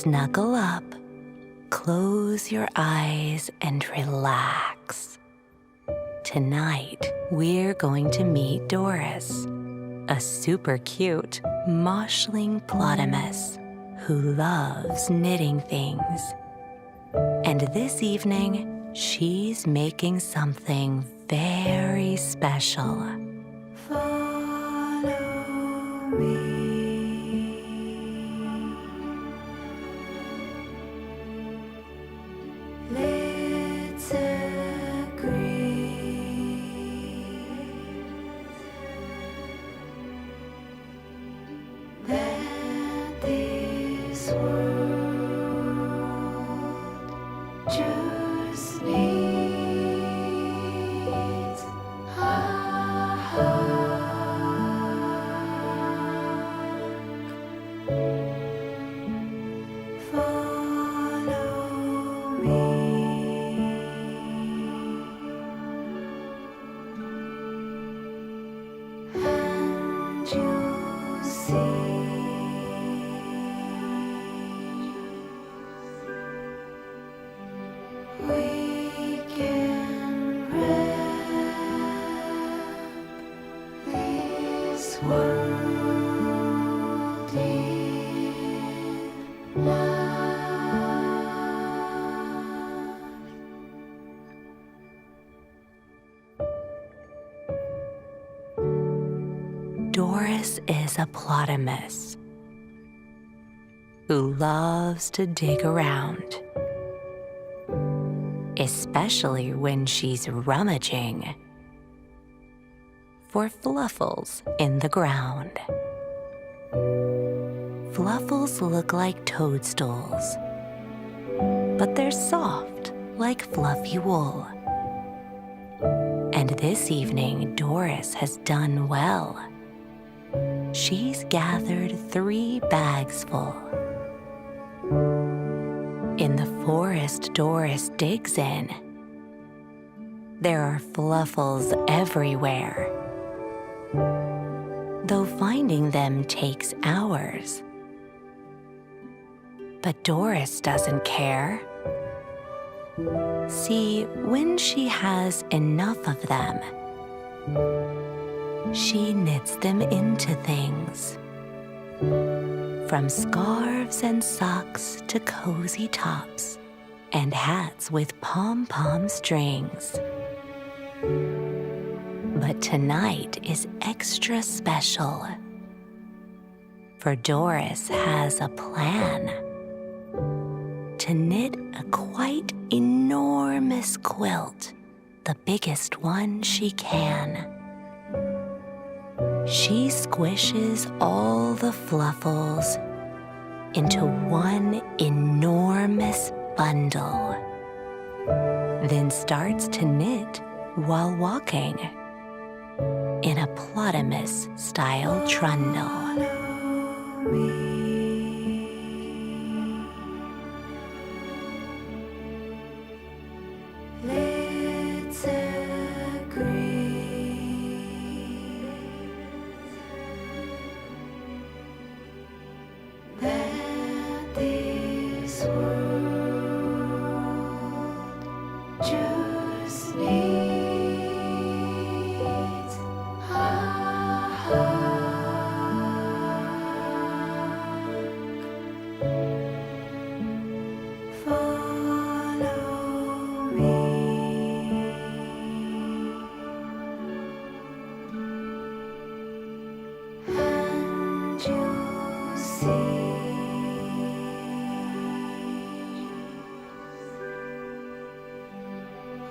Snuggle up, close your eyes, and relax. Tonight, we're going to meet Doris, a super cute moshling plotamus who loves knitting things. And this evening, she's making something very special. Follow me. Let's agree that this world just needs a hug. Follow me, and you'll see. We can wrap this world in love. Doris is a plotamus who loves to dig around, especially when she's rummaging for fluffles in the ground. Fluffles look like toadstools, but they're soft like fluffy wool. And this evening, Doris has done well. She's gathered 3 bags full. In the forest Doris digs in, there are fluffles everywhere, though finding them takes hours. But Doris doesn't care. See, when she has enough of them, she knits them into things. From scarves and socks to cozy tops and hats with pom-pom strings. But tonight is extra special, for Doris has a plan to knit a quite enormous quilt, the biggest one she can. She squishes all the fluffles into one enormous bundle, then starts to knit while walking in a plotamus-style trundle. Let's agree that this world just needs a hug. Follow me, and you'll see.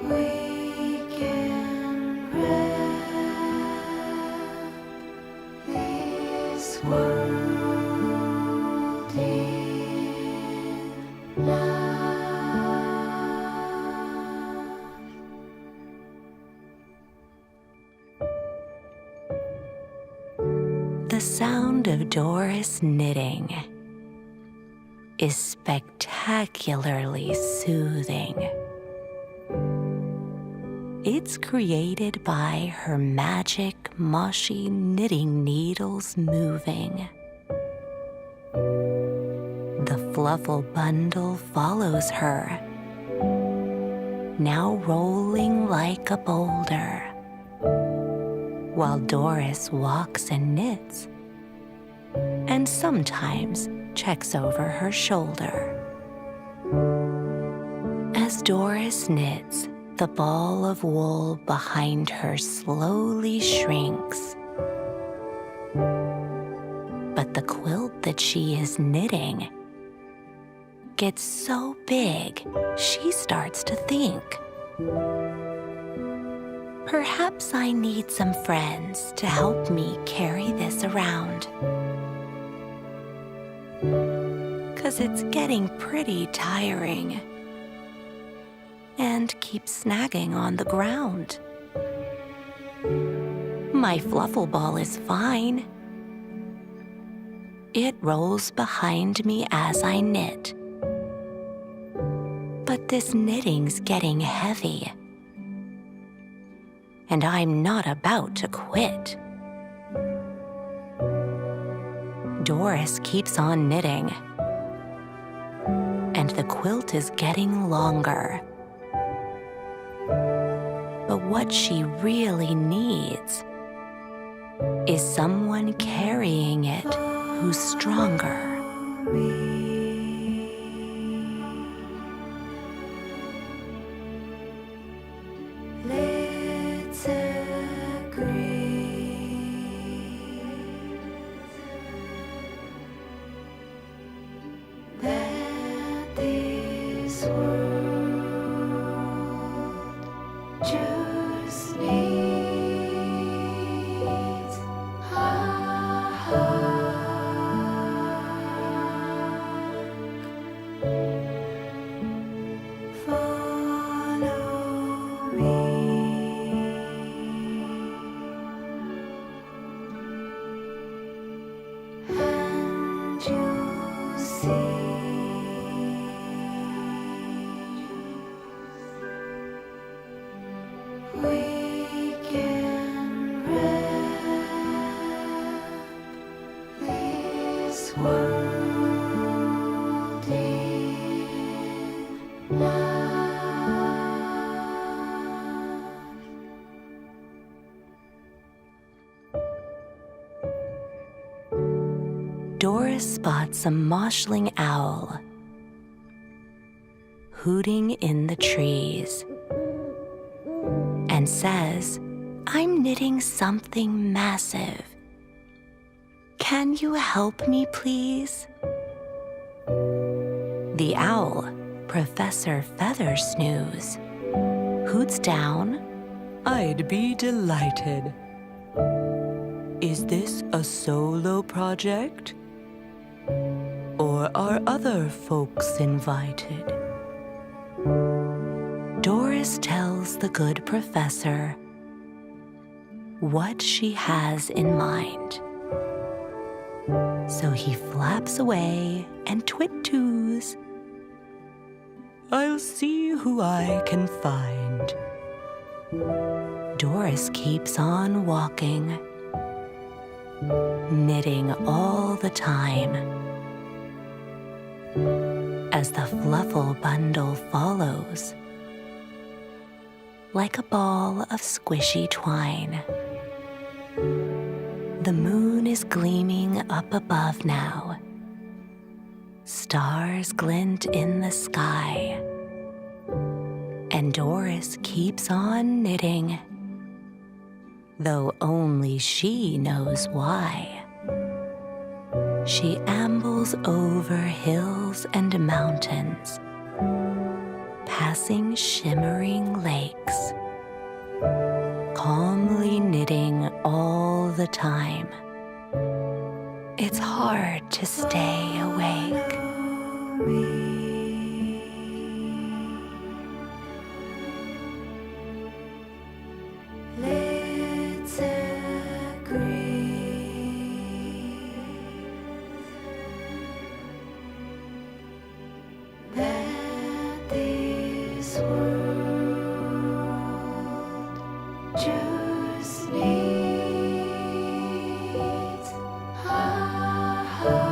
We can wrap this world in love. The sound of Doris knitting is spectacularly soothing. It's created by her magic Moshi knitting needles moving. The fluffle bundle follows her, now rolling like a boulder, while Doris walks and knits, and sometimes checks over her shoulder. As Doris knits, the ball of wool behind her slowly shrinks. But the quilt that she is knitting gets so big, she starts to think, perhaps I need some friends to help me carry this around. 'Cause it's getting pretty tiring and keeps snagging on the ground. My fluffle ball is fine. It rolls behind me as I knit. But this knitting's getting heavy, and I'm not about to quit. Doris keeps on knitting, and the quilt is getting longer. But what she really needs is someone carrying it who's stronger. Let's agree that this world just needs a hug. Follow me, and you'll see. We can wrap this world in love. Doris spots a moshling owl hooting in the trees and says, I'm knitting something massive. Can you help me, please? The owl, Professor Feathersnooze, hoots down, I'd be delighted. Is this a solo project? Or are other folks invited? Doris tells the good professor what she has in mind. So he flaps away and twit-toos. I'll see who I can find. Doris keeps on walking, knitting all the time. As the fluffle bundle follows, like a ball of squishy twine. The moon is gleaming up above now. Stars glint in the sky. And Doris keeps on knitting, though only she knows why. She ambles over hills and mountains, passing shimmering lakes, calmly knitting all the time. It's hard to stay awake. Let's agree that this world just needs a hug.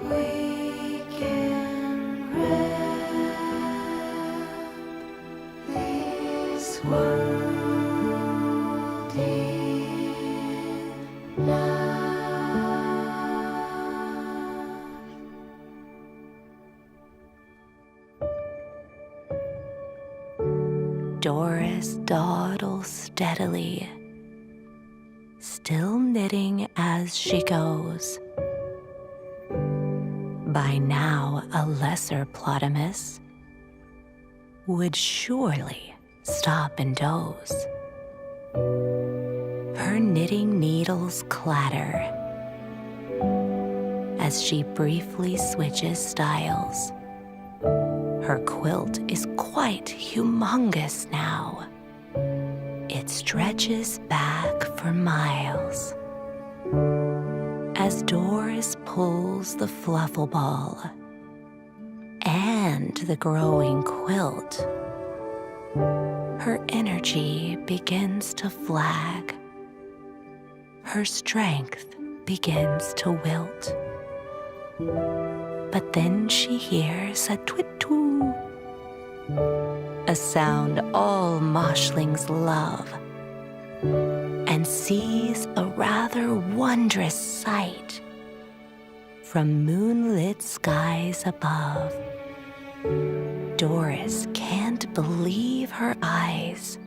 We can wrap this world in love. Doris dawdles steadily, still knitting as she goes. By now, a lesser plotamus would surely stop and doze. Her knitting needles clatter as she briefly switches styles. Her quilt is quite humongous now. It stretches back for miles. As Doris pulls the fluffle ball and the growing quilt, her energy begins to flag. Her strength begins to wilt. But then she hears a twit-twoo, a sound all moshlings love, and sees a rather wondrous sight from moonlit skies above. Doris can't believe her eyes.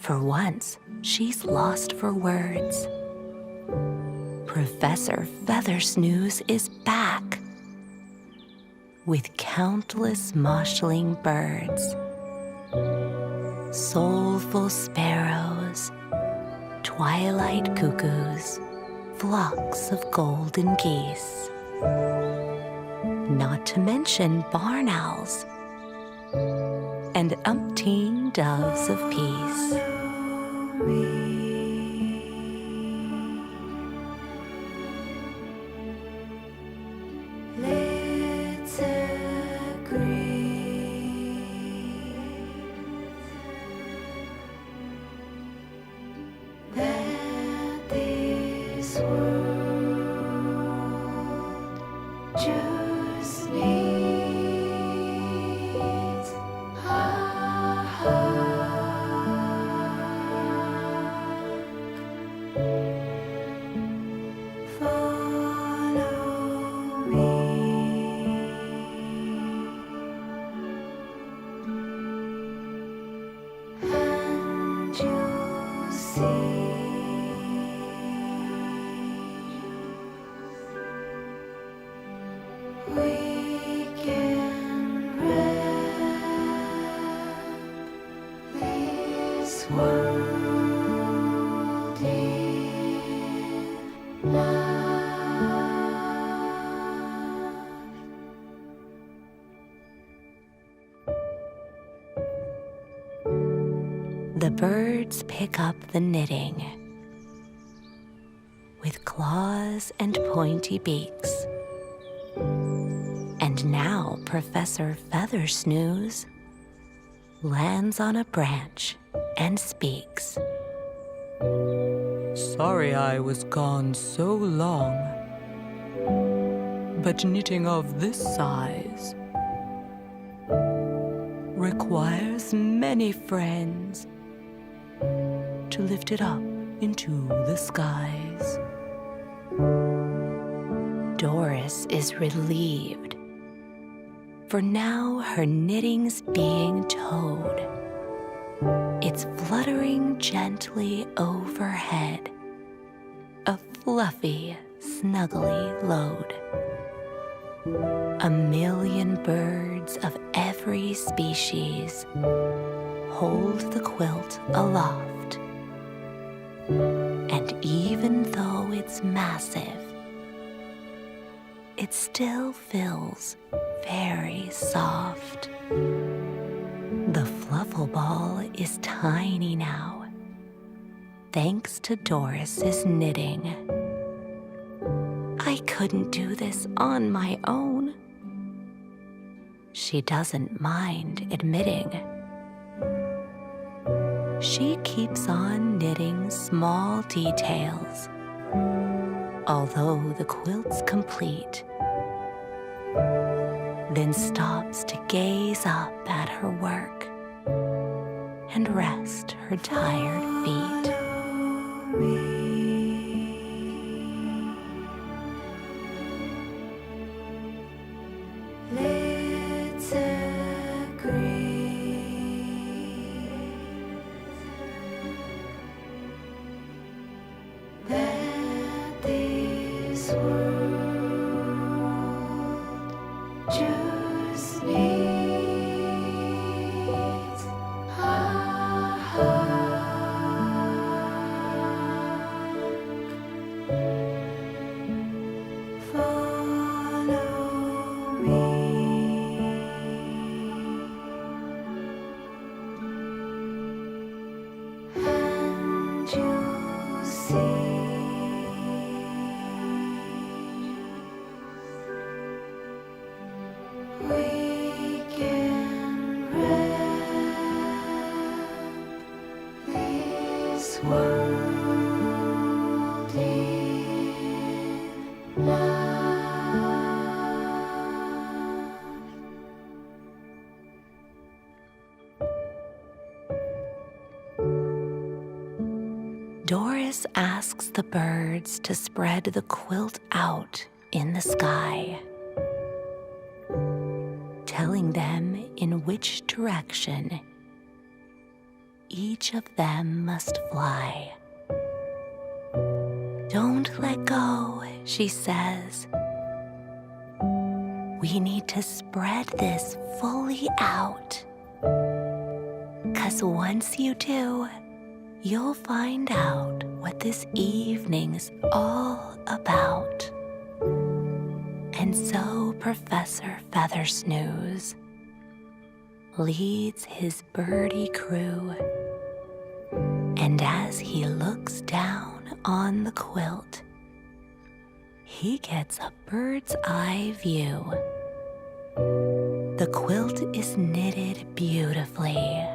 For once, she's lost for words. Professor Feathersnooze is back with countless moshling birds, soulful sparrows, twilight cuckoos, flocks of golden geese, not to mention barn owls and umpteen doves of peace. Let's agree that this world just needs a hug. Follow me, and you'll see. We can wrap this world in love. The birds pick up the knitting with claws and pointy beaks. And now Professor Feathersnooze lands on a branch and speaks. Sorry I was gone so long, but knitting of this size requires many friends to lift it up into the skies. Doris is relieved, for now her knitting's being towed. It's fluttering gently overhead, a fluffy, snuggly load. A million birds of every species hold the quilt aloft. And even though it's massive, it still feels very soft. The fluffle ball is tiny now, thanks to Doris's knitting. I couldn't do this on my own. She doesn't mind admitting. She keeps on knitting small details, although the quilt's complete, then stops to gaze up at her work and rest her tired feet. Let's agree that this world just needs a hug. Follow me, and you'll see. We can wrap this world in love. Doris asks the birds to spread the quilt out in the sky, telling them in which direction each of them must fly. Don't let go, she says. We need to spread this fully out, 'cause once you do, you'll find out what this evening's all about. And so Professor Feathersnooze leads his birdie crew, and as he looks down on the quilt, he gets a bird's eye view. The quilt is knitted beautifully,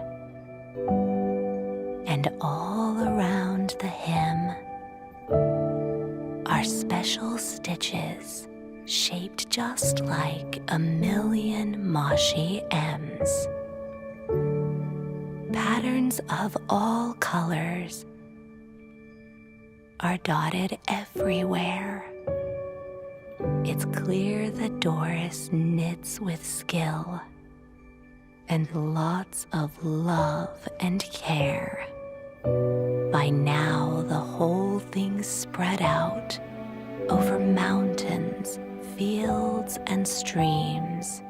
and all around the hem are special stitches shaped just like a million Moshi M's. Patterns of all colors are dotted everywhere. It's clear that Doris knits with skill and lots of love and care. By now, the whole thing's spread out over mountains, fields, and streams,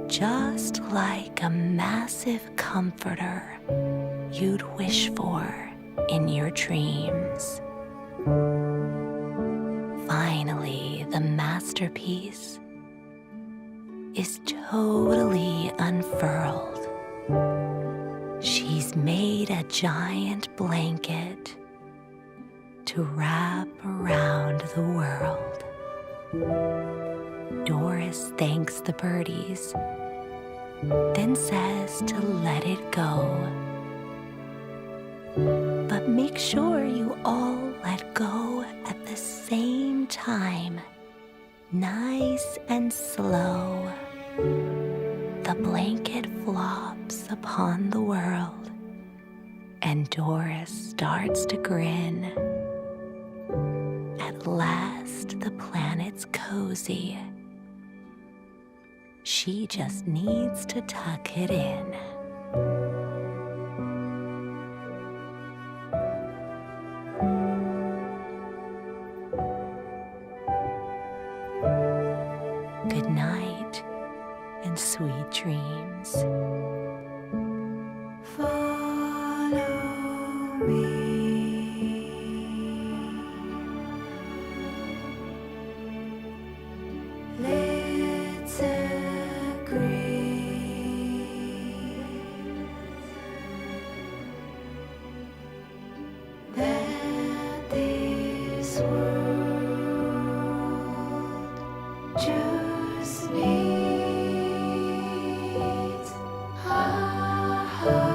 just like a massive comforter you'd wish for in your dreams. Finally, the masterpiece is totally unfurled. She's made a giant blanket to wrap around the world. Doris thanks the birdies, then says to let it go. But make sure you all let go at the same time, nice and slow. The blanket flops upon the world, and Doris starts to grin. At last, the planet's cozy. She just needs to tuck it in. Good night and sweet dreams. Follow me. Let's agree that this world just needs a hug.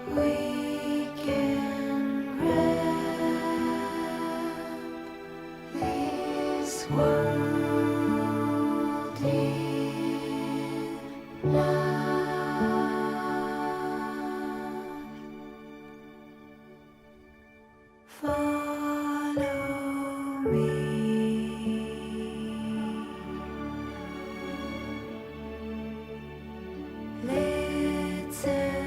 We can wrap this world in love. Follow me. Let's agree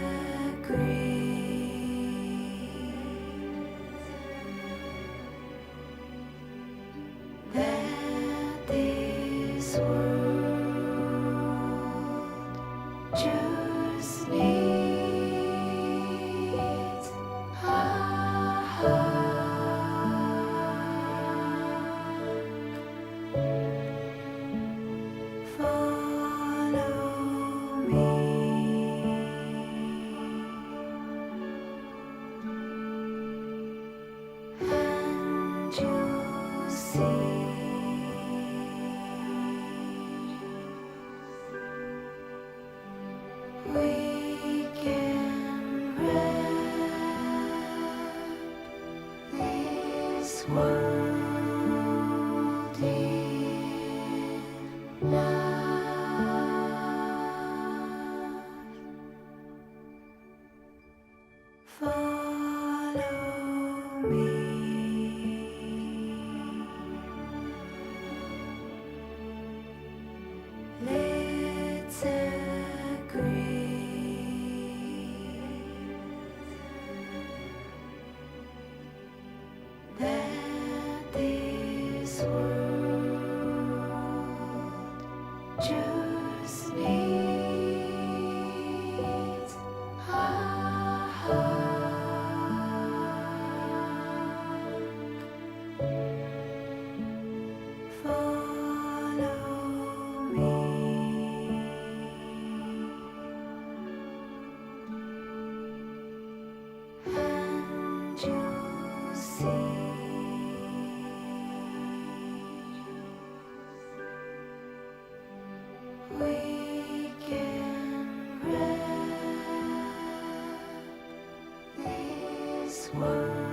that this world just needs a hug. Follow me, and you'll see we can wrap this world in love. Follow me. Let's agree that this world just needs a hug. Follow me, and you'll see we can wrap this world